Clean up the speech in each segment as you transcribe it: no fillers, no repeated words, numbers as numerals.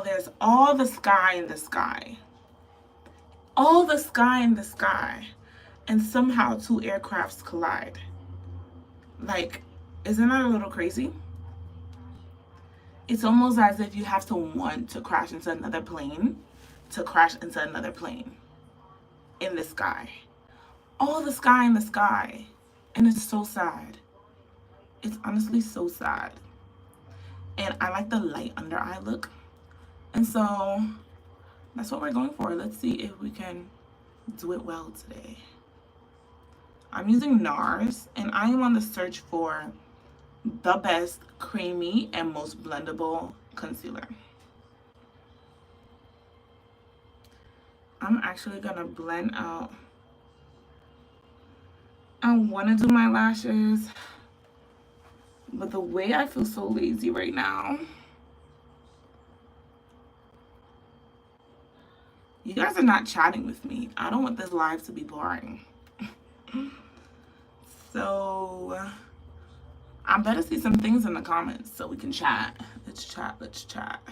There's all the sky in the sky. All the sky in the sky. And somehow two aircrafts collide. Like, isn't that a little crazy? It's almost as if you have to want to crash into another plane to crash into another plane in the sky. All the sky in the sky. And it's so sad. It's honestly so sad. And I like the light under eye look. And so that's what we're going for. Let's see if we can do it well today. I'm using NARS, and I am on the search for the best creamy and most blendable concealer. I'm actually gonna blend out. I want to do my lashes, but the way I feel so lazy right now. You guys are not chatting with me. I don't want this live to be boring. So I better see some things in the comments so we can chat. Let's chat. Let's chat.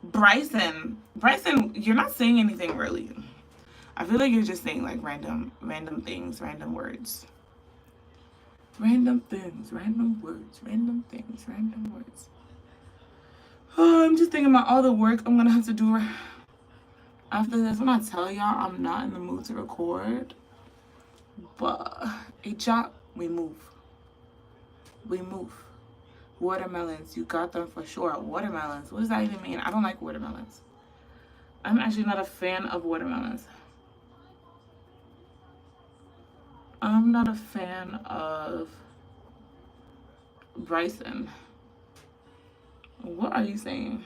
Bryson, you're not saying anything really. I feel like you're just saying like random things, random words. Random things, random words, random things, random words. Oh, I'm just thinking about all the work I'm gonna have to do after this. When I tell y'all I'm not in the mood to record, but a job, we move. We move. Watermelons, you got them for sure. Watermelons, what does that even mean? I don't like watermelons. I'm actually not a fan of watermelons. I'm not a fan of Bryson. What are you saying?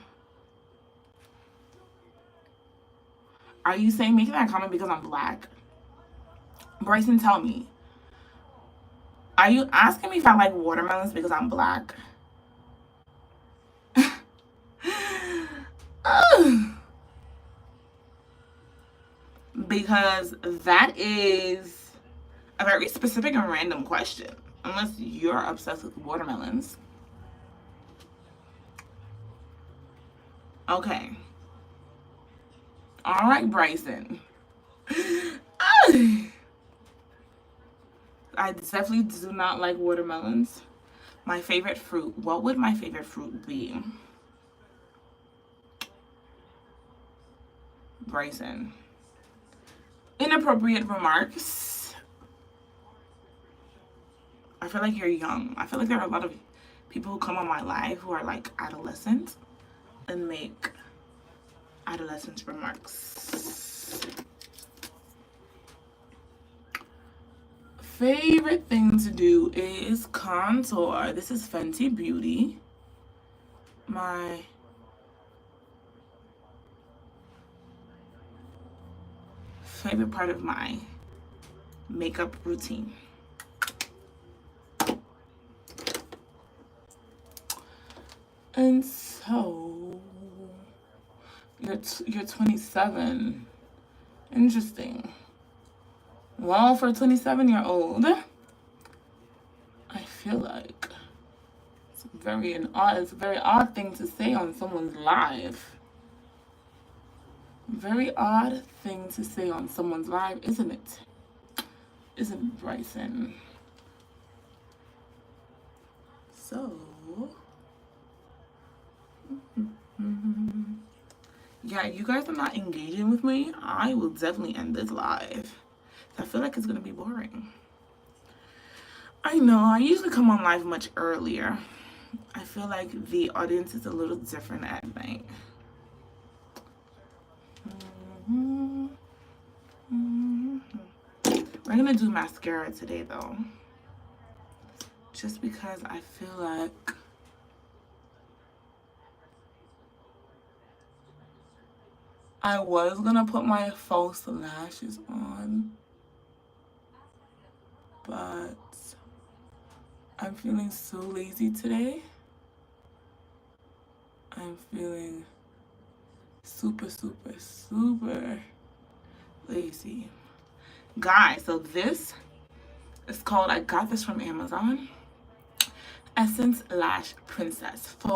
Are you saying making that comment because I'm black? Bryson, tell me. Are you asking me if I like watermelons because I'm black? Because that is a very specific and random question. Unless you're obsessed with watermelons. Okay. All right, Bryson. I definitely do not like watermelons. My favorite fruit. What would my favorite fruit be? Bryson. Inappropriate remarks. I feel like you're young. I feel like there are a lot of people who come on my live who are like adolescent and make adolescent remarks. Favorite thing to do is contour. This is Fenty Beauty. My favorite part of my makeup routine. And so you're 27. Interesting. Well, for a 27-year-old, I feel like it's a very odd thing to say on someone's live. Very odd thing to say on someone's live, isn't it? Isn't it, Bryson? So, yeah, you guys are not engaging with me. I will definitely end this live. I feel like it's gonna be boring. I know, I usually come on live much earlier. I feel like the audience is a little different at night. We're gonna do mascara today though. Just because I feel like I was gonna put my false lashes on, but I'm feeling so lazy today. I'm feeling super lazy. Guys, so this is called, I got this from Amazon, Essence Lash Princess for